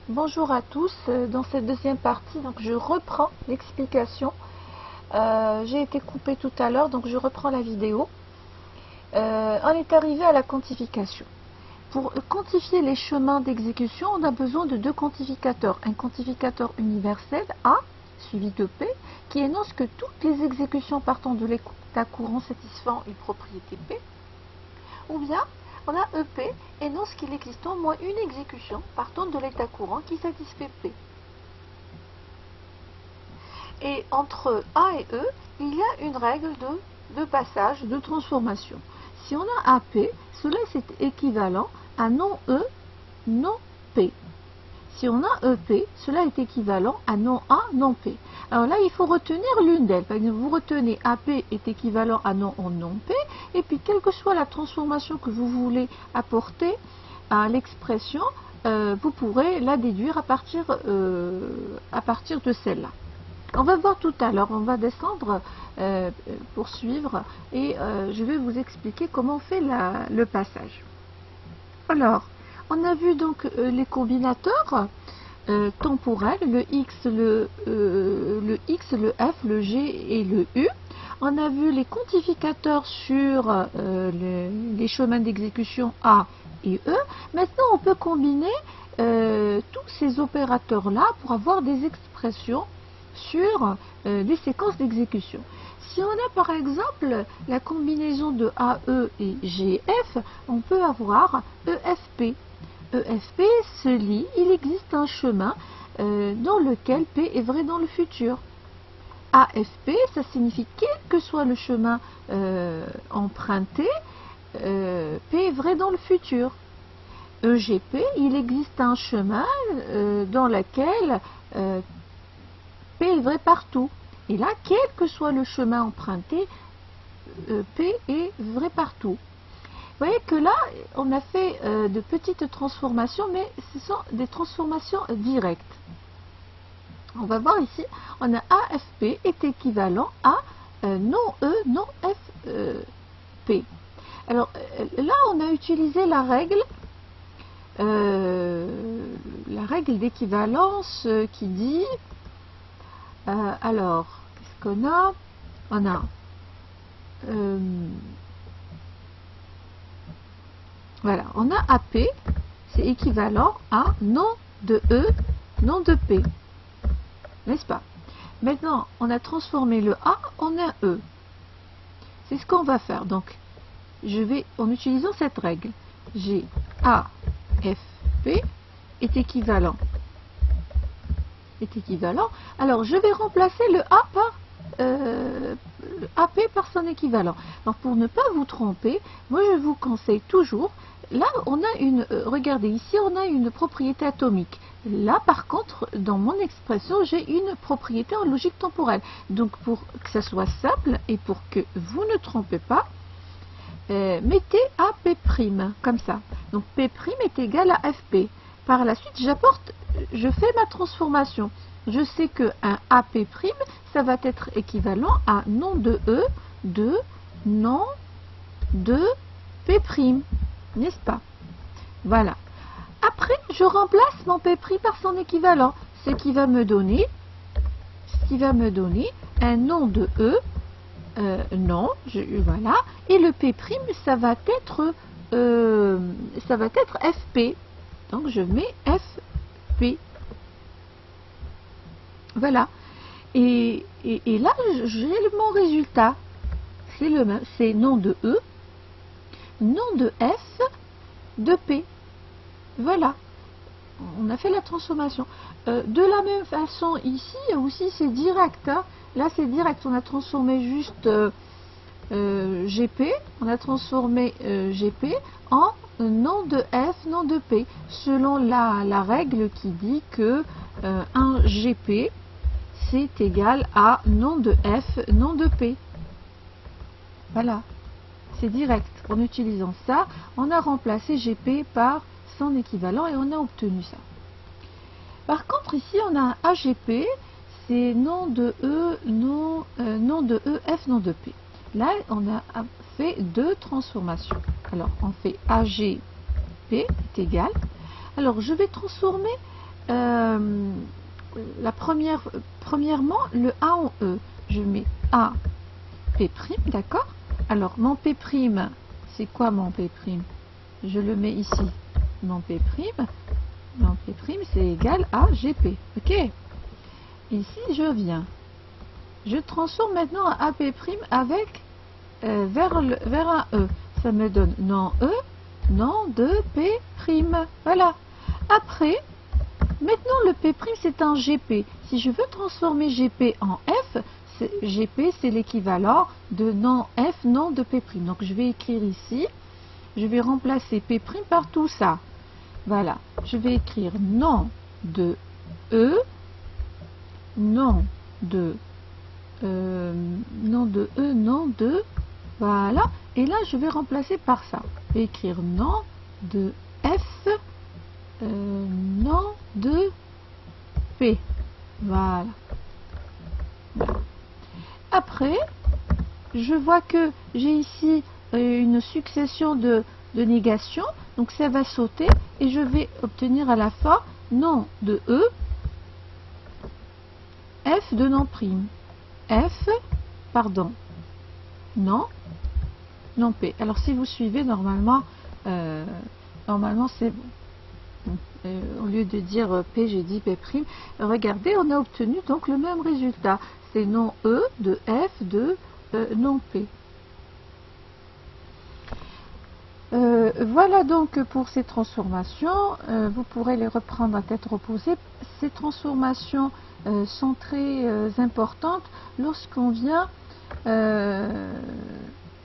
Bonjour à tous. Dans cette deuxième partie, donc je reprends l'explication. J'ai été coupée tout à l'heure, donc je reprends la vidéo. On est arrivé à la quantification. Pour quantifier les chemins d'exécution, on a besoin de deux quantificateurs. Un quantificateur universel A, suivi de P, qui énonce que toutes les exécutions partant de l'état courant satisfont une propriété P, ou bien on a EP énonce qu'il existe au moins une exécution partant de l'état courant qui satisfait P. Et entre A et E, il y a une règle de passage, de transformation. Si on a AP, cela c'est équivalent à non E, non P. Si on a EP, cela est équivalent à non A, non P. Alors là, il faut retenir l'une d'elles. Par exemple, vous retenez AP est équivalent à non en non P, et puis quelle que soit la transformation que vous voulez apporter à l'expression, vous pourrez la déduire à partir de celle-là. On va voir tout à l'heure, on va descendre pour suivre, et je vais vous expliquer comment on fait le passage. Alors, on a vu donc les combinateurs temporels, le X, le F, le G et le U. On a vu les quantificateurs sur les chemins d'exécution A et E. Maintenant, on peut combiner tous ces opérateurs-là pour avoir des expressions sur des séquences d'exécution. Si on a par exemple la combinaison de AE et GF, on peut avoir EFP. EFP se lit, il existe un chemin dans lequel P est vrai dans le futur. AFP, ça signifie quel que soit le chemin emprunté, P est vrai dans le futur. EGP, il existe un chemin dans lequel P est vrai partout. Et là, quel que soit le chemin emprunté, P est vrai partout. Vous voyez que là, on a fait de petites transformations, mais ce sont des transformations directes. On va voir ici, on a AFP est équivalent à non E, non FP. Alors là, on a utilisé la règle d'équivalence qui dit, alors, qu'est-ce qu'on a? On a voilà, on a AP, c'est équivalent à non de E, non de P, n'est-ce pas? Maintenant, on a transformé le A en un E. C'est ce qu'on va faire. Donc, je vais, en utilisant cette règle, j'ai AFP est équivalent. Alors, je vais remplacer le A par AP par son équivalent. Alors, pour ne pas vous tromper, moi je vous conseille toujours, là on a une, regardez ici on a une propriété atomique. Là par contre, dans mon expression, j'ai une propriété en logique temporelle. Donc pour que ça soit simple et pour que vous ne trompez pas, mettez AP', comme ça. Donc P' est égal à FP. Par la suite, je fais ma transformation. Je sais que un AP', ça va être équivalent à non de E, de non de P', n'est-ce pas? Voilà. Après, je remplace mon P' par son équivalent, ce qui va me donner un non de E, non, voilà, et le P', ça va être FP. Donc je mets FP. Voilà. Et là, j'ai mon résultat. C'est le même. C'est non de E, non de F, de P. Voilà. On a fait la transformation. De la même façon, ici aussi, c'est direct. Hein. Là, c'est direct. On a transformé juste GP. On a transformé GP en non de F, non de P. Selon la règle qui dit que un GP, c'est égal à non de F, non de P. Voilà, c'est direct. En utilisant ça, on a remplacé GP par son équivalent et on a obtenu ça. Par contre, ici, on a un AGP, c'est non de E, non de E, F, non de P. Là, on a fait deux transformations. Alors, on fait AGP est égal. Alors, je vais transformer premièrement, le A en E. Je mets A, P', d'accord? Alors, mon P', c'est quoi mon P'? Je le mets ici. Mon P', c'est égal à GP. Ok? Ici, je viens. Je transforme maintenant un AP' avec vers un E. Ça me donne non E, non de P'. Voilà. Après, maintenant le P' c'est un GP. Si je veux transformer GP en F, GP c'est l'équivalent de non F, non de P'. Donc je vais écrire ici, je vais remplacer P' par tout ça. Voilà. Je vais écrire non de E, non de non de E, non de, voilà, et là je vais remplacer par ça, je vais écrire non de F, non de P, voilà. Après, je vois que j'ai ici une succession de négations, donc ça va sauter, et je vais obtenir à la fin non de E, F de non prime. F, pardon, non P. Alors si vous suivez, normalement c'est bon. Au lieu de dire P, j'ai dit P'. Regardez, on a obtenu donc le même résultat. C'est non E de F de non P. Voilà donc pour ces transformations. Vous pourrez les reprendre à tête reposée. Ces transformations sont très importantes lorsqu'on vient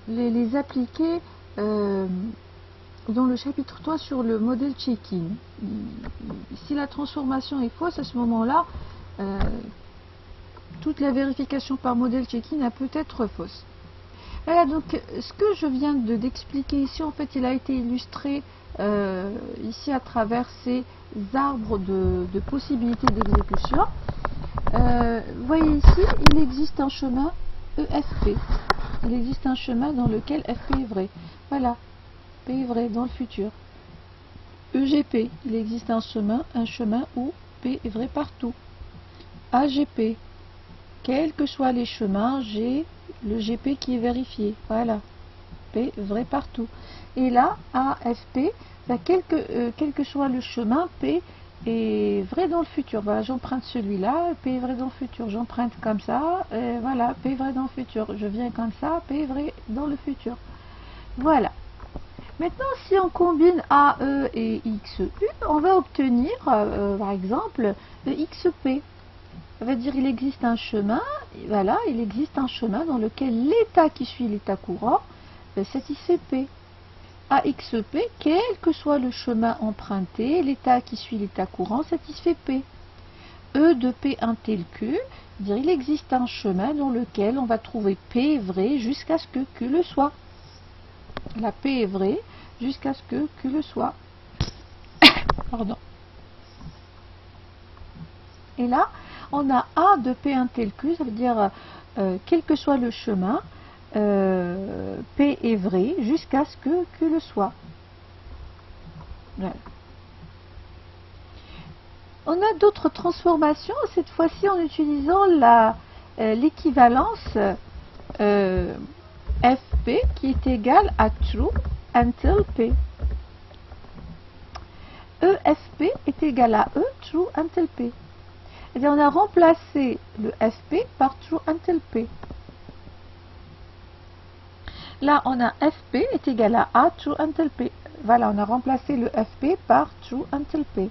les appliquer dans le chapitre 3 sur le modèle check-in. Si la transformation est fausse, à ce moment-là, toute la vérification par modèle check-in peut être fausse. Voilà, donc ce que je viens d'expliquer ici, en fait, il a été illustré ici à travers ces arbres de possibilités d'exécution. Vous voyez ici, il existe un chemin EFP. Il existe un chemin dans lequel FP est vrai. Voilà, P est vrai dans le futur. EGP, il existe un chemin où P est vrai partout. AGP, quels que soient les chemins, j'ai le GP qui est vérifié. Voilà, P est vrai partout. Et là, AFP, bah, quel que soit le chemin, P est vrai dans le futur. Voilà, j'emprunte celui-là, P est vrai dans le futur. J'emprunte comme ça, voilà, P est vrai dans le futur. Je viens comme ça, P est vrai dans le futur. Voilà. Maintenant, si on combine AE et XU, on va obtenir, par exemple, XP. Ça veut dire qu'il existe un chemin, voilà, il existe un chemin dans lequel l'état qui suit l'état courant satisfait P. AXP, quel que soit le chemin emprunté, l'état qui suit l'état courant satisfait P. E de P un tel Q, dire il existe un chemin dans lequel on va trouver P vrai jusqu'à ce que Q le soit. La P est vrai jusqu'à ce que Q le soit. Pardon. Et là, on a A de P un tel Q, ça veut dire quel que soit le chemin, P est vrai jusqu'à ce que Q le soit. Voilà. On a d'autres transformations, cette fois-ci en utilisant l'équivalence FP qui est égale à true until P. EFP est égal à E true until P. Et on a remplacé le FP par true until P. Là, on a FP est égal à A true until P. Voilà, on a remplacé le FP par true until P.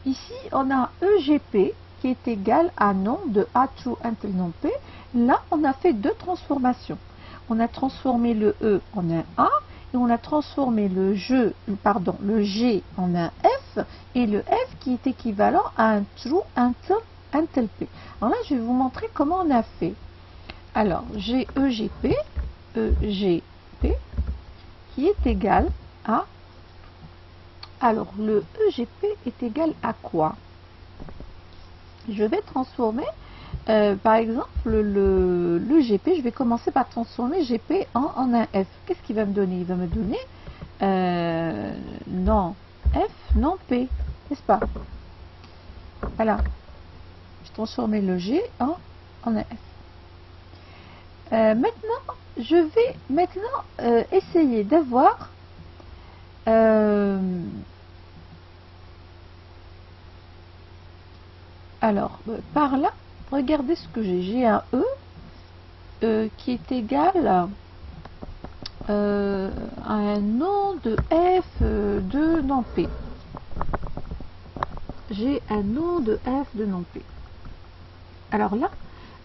Ici, on a EGP qui est égal à non de A true until non P. Là, on a fait deux transformations. On a transformé le E en un A et on a transformé le G en un F et le F qui est équivalent à un true until P. Alors là, je vais vous montrer comment on a fait. Alors, j'ai EGP qui est égal à... Alors, le EGP est égal à quoi? Je vais transformer, par exemple, le GP, je vais commencer par transformer GP en un F. Qu'est-ce qu'il va me donner? Il va me donner non F, non P. n'est-ce pas? Voilà. Je transformais le G en F. Maintenant, je vais essayer d'avoir alors, par là, regardez ce que j'ai. J'ai un E qui est égal à un nom de F de nom P. J'ai un nom de F de nom P. Alors là,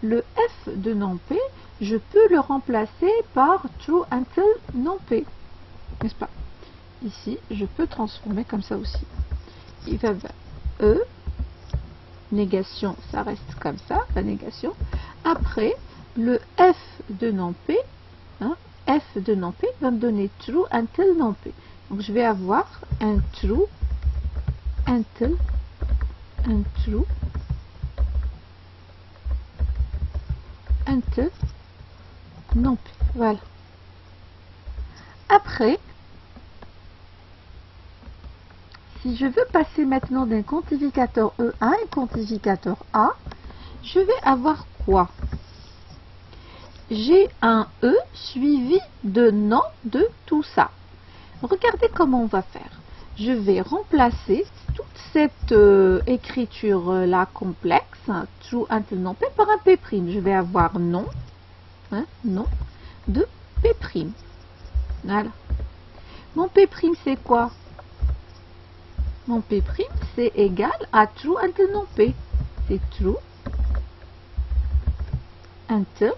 le F de nom P, je peux le remplacer par true until nom P. N'est-ce pas? Ici, je peux transformer comme ça aussi. Il va E, négation, ça reste comme ça, la négation. Après, le F de nom P, hein, F de nom P va me donner true until nom P. Donc, je vais avoir un true until, un true until nom P. Voilà. Après, si je veux passer maintenant d'un quantificateur E à un quantificateur A, je vais avoir quoi? J'ai un E suivi de nom de tout ça. Regardez comment on va faire. Je vais remplacer toute cette écriture-là complexe, true until nom P, par un P'. Je vais avoir nom, hein, nom de P'. Voilà. Mon P' c'est quoi? Mon P' c'est égal à true until nom P. C'est true until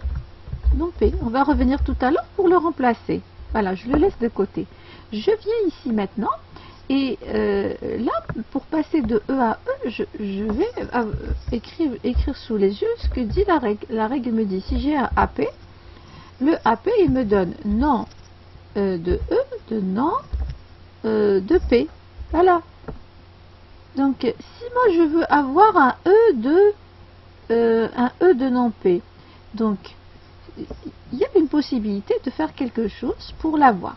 nom P. On va revenir tout à l'heure pour le remplacer. Voilà, je le laisse de côté. Je viens ici maintenant et là, pour passer de E à E, je vais écrire sous les yeux ce que dit la règle. La règle me dit, si j'ai un AP, le AP, il me donne nom de E, de nom de P. Voilà. Donc, si moi je veux avoir un E de nom P, donc il y a une possibilité de faire quelque chose pour l'avoir.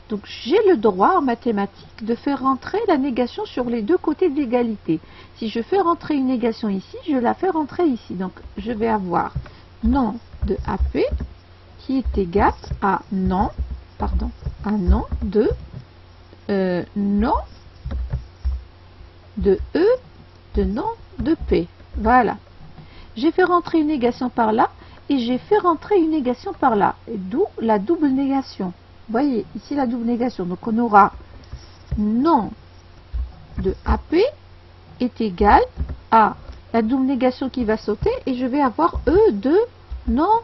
Donc, j'ai le droit en mathématiques de faire rentrer la négation sur les deux côtés de l'égalité. Si je fais rentrer une négation ici, je la fais rentrer ici. Donc, je vais avoir nom de AP qui est égal à nom, de nom de E de nom de P. Voilà. J'ai fait rentrer une négation par là et j'ai fait rentrer une négation par là. D'où la double négation. Vous voyez, ici la double négation. Donc on aura nom de AP est égal à la double négation qui va sauter et je vais avoir E de nom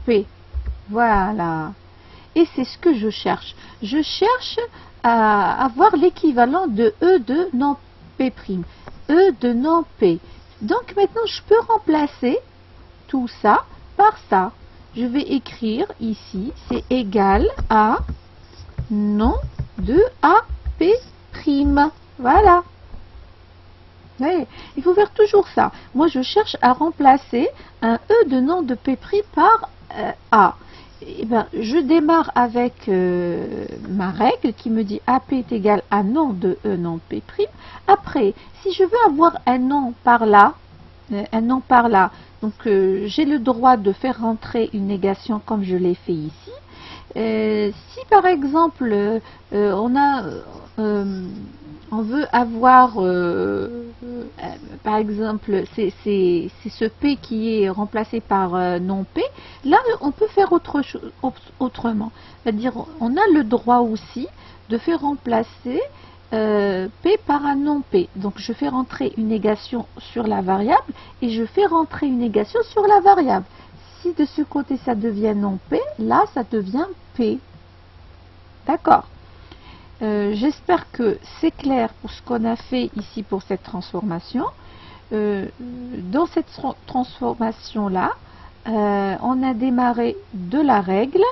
P. Voilà. Et c'est ce que je cherche. Je cherche à avoir l'équivalent de E de nom P'. E de nom P. Donc maintenant, je peux remplacer tout ça par ça. Je vais écrire ici, c'est égal à nom de AP'. Voilà. Vous voyez, il faut faire toujours ça. Moi, je cherche à remplacer un E de nom de P' par A. Eh ben, je démarre avec ma règle qui me dit AP est égal à nom de E nom P'. Après, si je veux avoir un nom par là, donc j'ai le droit de faire rentrer une négation comme je l'ai fait ici. Si par exemple on veut avoir par exemple c'est ce P qui est remplacé par nom P, là on peut faire autrement, c'est-à-dire on a le droit aussi de faire remplacer P par un non P. Donc je fais rentrer une négation sur la variable et je fais rentrer une négation sur la variable. Si de ce côté ça devient non P, là ça devient P. D'accord. J'espère que c'est clair pour ce qu'on a fait ici pour cette transformation. Dans cette transformation-là, on a démarré de la règle,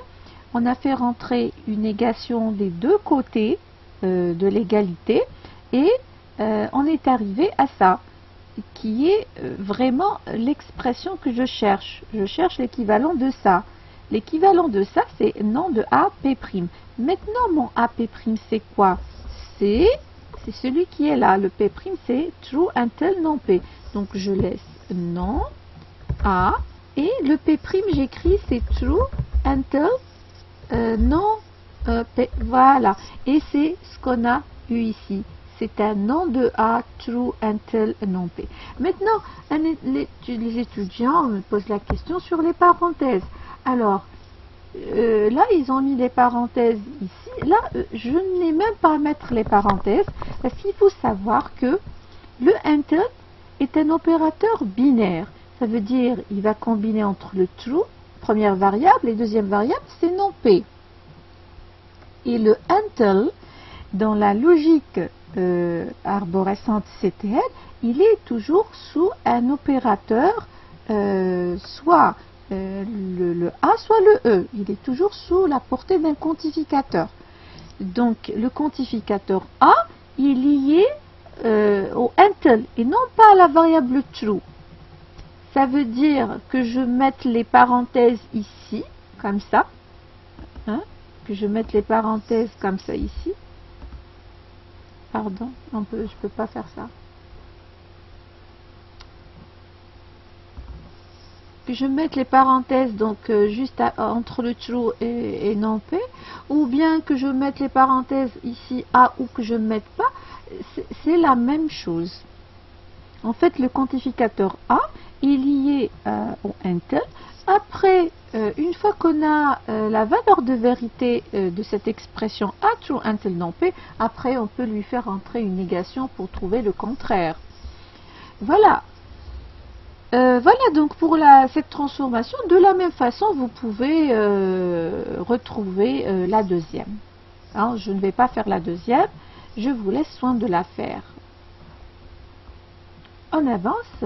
on a fait rentrer une négation des deux côtés de l'égalité et on est arrivé à ça, qui est vraiment l'expression que je cherche. Je cherche l'équivalent de ça. L'équivalent de ça, c'est nom de AP'. Maintenant, mon AP', c'est quoi? C'est c'est celui qui est là. Le P', c'est true until non P. Donc je laisse non A. Et le P', j'écris, c'est true until non P. Voilà. Et c'est ce qu'on a eu ici. C'est un nom de A, true until non P. Maintenant, les étudiants me posent la question sur les parenthèses. Alors, là, ils ont mis des parenthèses ici. Là, je n'ai même pas à mettre les parenthèses parce qu'il faut savoir que le until est un opérateur binaire. Ça veut dire il va combiner entre le true, première variable, et deuxième variable, c'est non P. Et le until, dans la logique arborescente CTL, il est toujours sous un opérateur, soit le A, soit le E. Il est toujours sous la portée d'un quantificateur. Donc, le quantificateur A, il est lié au until et non pas à la variable true. Ça veut dire que je mette les parenthèses ici, comme ça. Hein, que je mette les parenthèses comme ça ici. Pardon, je ne peux pas faire ça. Que je mette les parenthèses donc juste entre le true et non P, ou bien que je mette les parenthèses ici A ou que je ne mette pas, c'est la même chose. En fait, le quantificateur A est lié au until. Après, une fois qu'on a la valeur de vérité de cette expression A, true until non P, après on peut lui faire entrer une négation pour trouver le contraire. Voilà. Voilà donc pour cette transformation. De la même façon, vous pouvez retrouver la deuxième. Hein, je ne vais pas faire la deuxième, je vous laisse soin de la faire. On avance.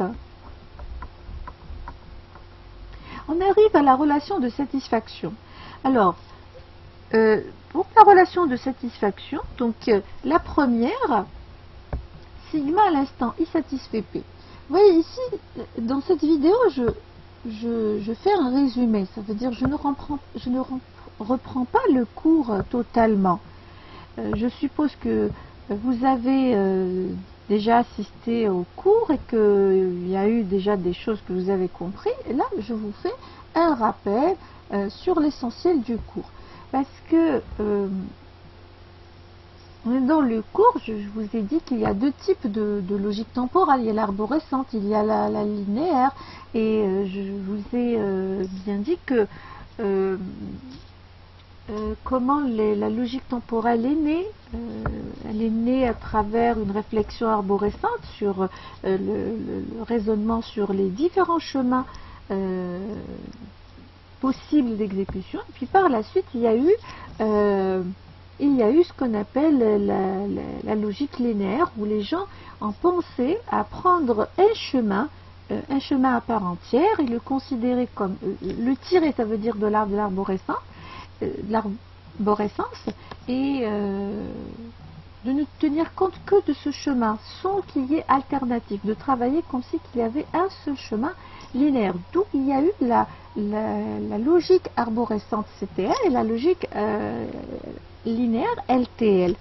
On arrive à la relation de satisfaction. Alors, pour la relation de satisfaction, donc la première, sigma à l'instant I satisfait P. Vous voyez ici, dans cette vidéo, je fais un résumé. Ça veut dire je ne reprends pas le cours totalement. Je suppose que vous avez déjà assisté au cours et qu'il y a eu déjà des choses que vous avez compris. Et là, je vous fais un rappel sur l'essentiel du cours. Parce que dans le cours, je vous ai dit qu'il y a deux types de logique temporale. Il y a l'arborescente, il y a la linéaire. Et je vous ai bien dit que comment la logique temporelle est née. Elle est née à travers une réflexion arborescente sur le raisonnement sur les différents chemins possibles d'exécution. Et puis par la suite, il y a eu ce qu'on appelle la logique linéaire, où les gens ont pensé à prendre un chemin à part entière et le considérer comme le tirer, ça veut dire de l'arborescence, et de ne tenir compte que de ce chemin sans qu'il y ait alternative, de travailler comme si qu'il y avait un seul chemin linéaire. D'où il y a eu la logique arborescente CTL et la logique linéaire LTL.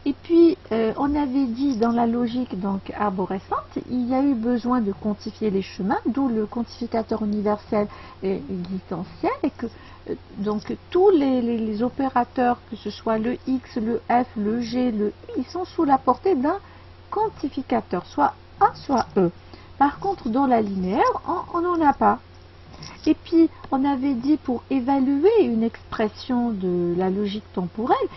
Et puis, on avait dit dans la logique donc arborescente, il y a eu besoin de quantifier les chemins, d'où le quantificateur universel existentiel, et que donc tous les opérateurs, que ce soit le X, le F, le G, le I, ils sont sous la portée d'un quantificateur, soit A, soit E. Par contre, dans la linéaire, on n'en a pas. Et puis, on avait dit pour évaluer une expression de la logique temporelle,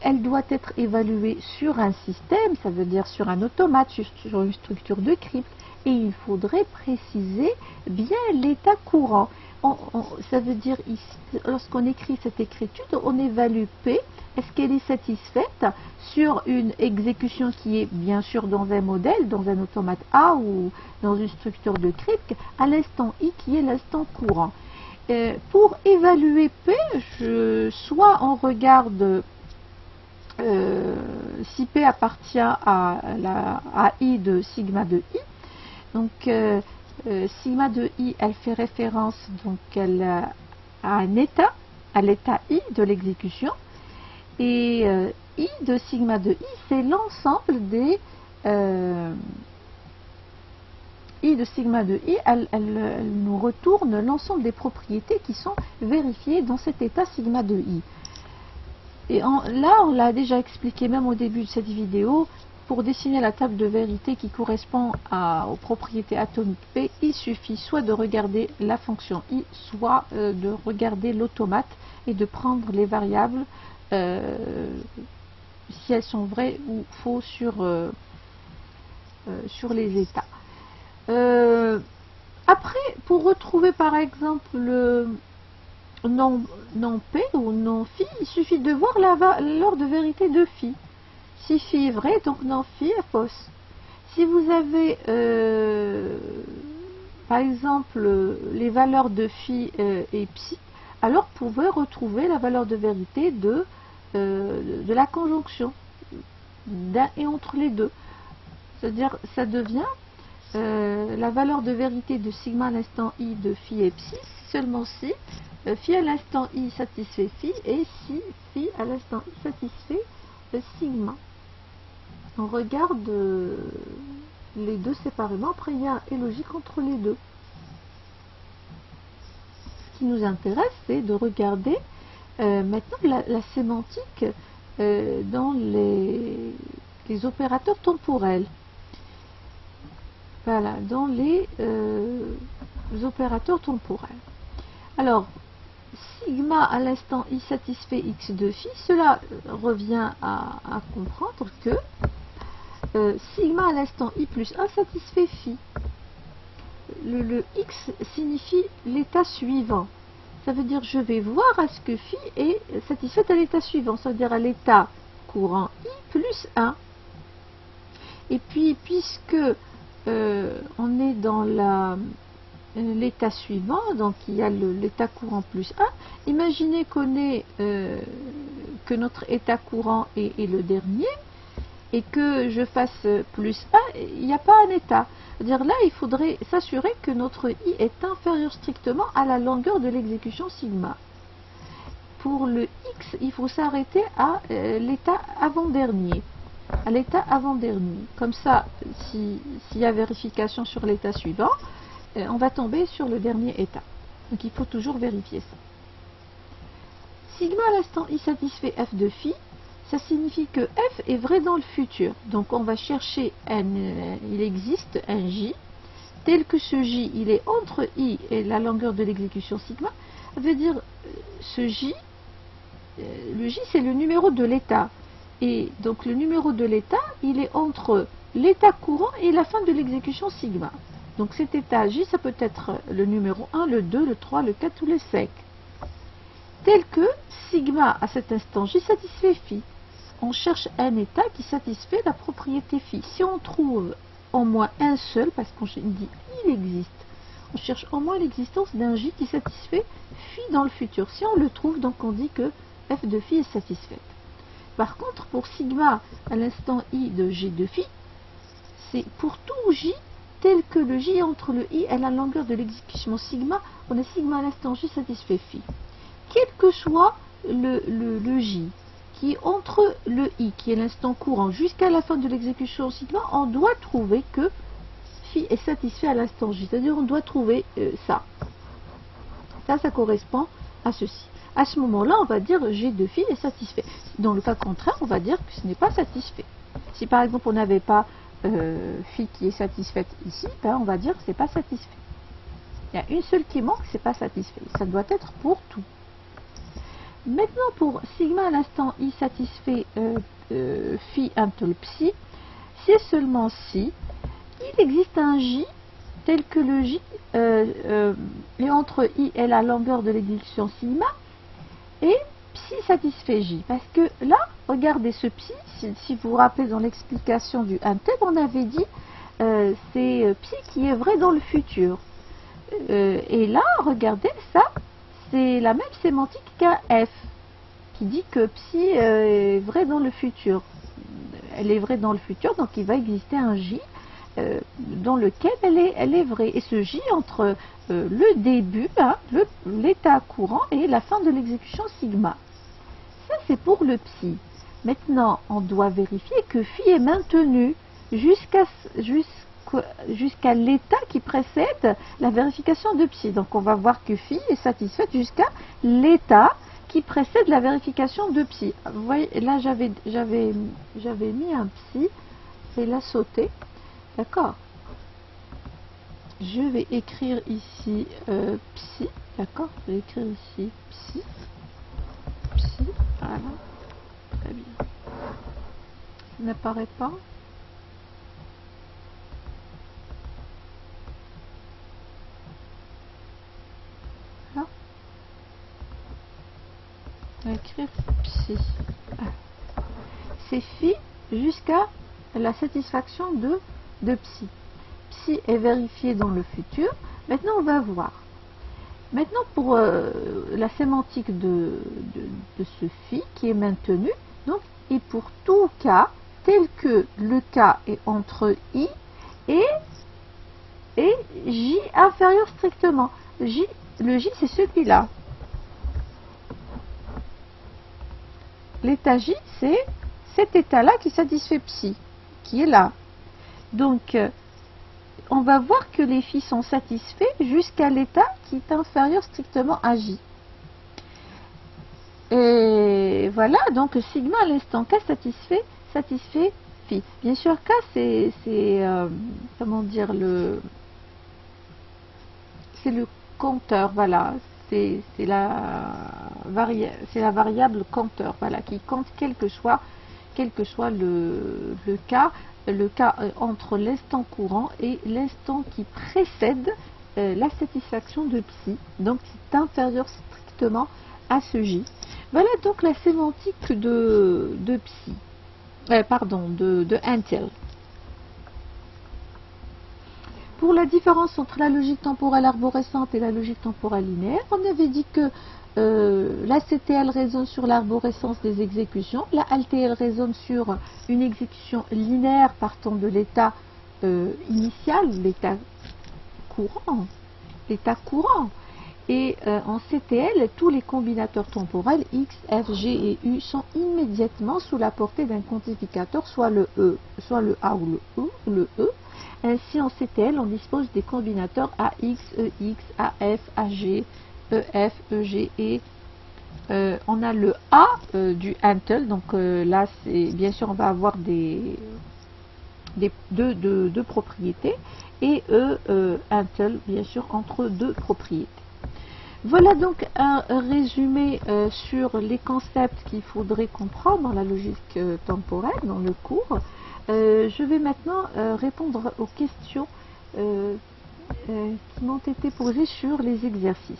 elle doit être évaluée sur un système, ça veut dire sur un automate, sur une structure de crypte, et il faudrait préciser bien l'état courant. Ça veut dire ici, lorsqu'on écrit cette écriture, on évalue P. Est-ce qu'elle est satisfaite sur une exécution qui est bien sûr dans un modèle, dans un automate A ou dans une structure de crypte, à l'instant I qui est l'instant courant. Pour évaluer P, soit on regarde si P appartient à I de sigma de I. Donc sigma de I, elle fait référence donc à un état, à l'état I de l'exécution. Et I de sigma de I, c'est l'ensemble des... I de sigma de I, elle nous retourne l'ensemble des propriétés qui sont vérifiées dans cet état sigma de I. Et là, on l'a déjà expliqué même au début de cette vidéo, pour dessiner la table de vérité qui correspond aux propriétés atomiques P, il suffit soit de regarder la fonction I, soit de regarder l'automate et de prendre les variables si elles sont vraies ou fausses sur les états. Après, pour retrouver par exemple le non P ou non phi, il suffit de voir la valeur de vérité de phi. Si phi est vrai, donc non phi est fausse. Si vous avez par exemple les valeurs de phi et psi, alors vous pouvez retrouver la valeur de vérité de la conjonction d'un et entre les deux. C'est-à-dire, ça devient la valeur de vérité de sigma à l'instant i de phi et psi, seulement si phi à l'instant i satisfait phi et si phi à l'instant i satisfait sigma. On regarde les deux séparément, après il y a un et logique entre les deux. Ce qui nous intéresse, c'est de regarder maintenant la sémantique dans les opérateurs temporels. Voilà, dans les opérateurs temporels. Alors, sigma à l'instant i satisfait x de phi, cela revient à comprendre que sigma à l'instant i plus 1 satisfait phi. Le x signifie l'état suivant. Ça veut dire je vais voir à ce que phi est satisfait à l'état suivant, c'est-à-dire à l'état courant i plus 1. Et puis, puisque on est dans l'état suivant, donc il y a l'état courant plus 1, imaginez qu'on ait que notre état courant est le dernier, et que je fasse plus 1, il n'y a pas un état. C'est-à-dire là, il faudrait s'assurer que notre i est inférieur strictement à la longueur de l'exécution sigma. Pour le x, il faut s'arrêter à l'état avant-dernier. Comme ça, s'il y a vérification sur l'état suivant, on va tomber sur le dernier état. Donc il faut toujours vérifier ça. Sigma à l'instant i satisfait f de phi, ça signifie que f est vrai dans le futur. Donc on va chercher il existe un j, tel que ce j, il est entre i et la longueur de l'exécution sigma. Ça veut dire ce j, le j c'est le numéro de l'état. Et donc le numéro de l'état, il est entre l'état courant et la fin de l'exécution sigma. Donc cet état j, ça peut être le numéro 1, le 2, le 3, le 4 ou le 5. Tel que sigma à cet instant j satisfait phi. On cherche un état qui satisfait la propriété phi. Si on trouve au moins un seul, parce qu'on dit il existe, on cherche au moins l'existence d'un j qui satisfait phi dans le futur. Si on le trouve, donc on dit que f de phi est satisfaite. Par contre, pour sigma à l'instant i de g de phi, c'est pour tout j tel que le j entre le i et la longueur de l'exécution sigma, on a sigma à l'instant j satisfait phi. Quel que soit le j qui est entre le i, qui est l'instant courant, jusqu'à la fin de l'exécution sigma, on doit trouver que phi est satisfait à l'instant j. C'est-à-dire on doit trouver ça. Ça correspond à ceci. À ce moment-là, on va dire g de phi est satisfait. Dans le cas contraire, on va dire que ce n'est pas satisfait. Si par exemple on n'avait pas phi qui est satisfaite ici, ben, on va dire que ce n'est pas satisfait. Il y a une seule qui manque, c'est pas satisfait. Ça doit être pour tout. Maintenant, pour sigma à l'instant i satisfait phi tel psi, c'est seulement si il existe un j tel que le j est entre i et la longueur de l'exécution sigma, et psi satisfait j. Parce que là, regardez ce psi, si vous vous rappelez dans l'explication du tel, on avait dit c'est psi qui est vrai dans le futur. Et là, regardez ça, c'est la même sémantique qu'un f, qui dit que psi est vrai dans le futur. Elle est vraie dans le futur, donc il va exister un j dans lequel elle est vraie. Et ce j entre le début, hein, l'état courant et la fin de l'exécution sigma. Ça, c'est pour le psi. Maintenant, on doit vérifier que phi est maintenu jusqu'à l'état qui précède la vérification de psi. Donc on va voir que phi est satisfaite jusqu'à l'état qui précède la vérification de psi. Vous voyez, là j'avais mis un psi, et l'a sauté. D'accord. Je vais écrire ici psi. D'accord. Je vais écrire ici psi. Psi. Voilà. Très bien. Ça n'apparaît pas. Là. Je vais écrire psi. C'est phi jusqu'à la satisfaction de psi. Psi est vérifié dans le futur. Maintenant, on va voir. Maintenant, pour la sémantique de ce phi qui est maintenu, donc, et pour tout cas, tel que le cas est entre i et j inférieur strictement. Le j, c'est celui-là. L'état j, c'est cet état-là qui satisfait psi, qui est là. Donc, on va voir que les phi sont satisfaits jusqu'à l'état qui est inférieur strictement à j. Et voilà, donc sigma à l'instant k satisfait phi. Bien sûr, k c'est comment dire, c'est le compteur, voilà. C'est la variable compteur, voilà, qui compte quel que soit le cas entre l'instant courant et l'instant qui précède la satisfaction de psi, donc c'est inférieur strictement à ce j. Voilà donc la sémantique de psi, de Until. Pour la différence entre la logique temporelle arborescente et la logique temporelle linéaire, on avait dit que la CTL raisonne sur l'arborescence des exécutions, la LTL raisonne sur une exécution linéaire partant de l'état initial, l'état courant. Et en CTL, tous les combinateurs temporels X, F, G et U sont immédiatement sous la portée d'un quantificateur, soit le E, soit le A ou le E. Ainsi, en CTL, on dispose des combinateurs AX, EX, AF, AG, EF, EG et on a le A du Until. Donc là, bien sûr, on va avoir deux propriétés et Until, bien sûr, entre deux propriétés. Voilà donc un résumé sur les concepts qu'il faudrait comprendre dans la logique temporelle, dans le cours. Je vais maintenant répondre aux questions qui m'ont été posées sur les exercices.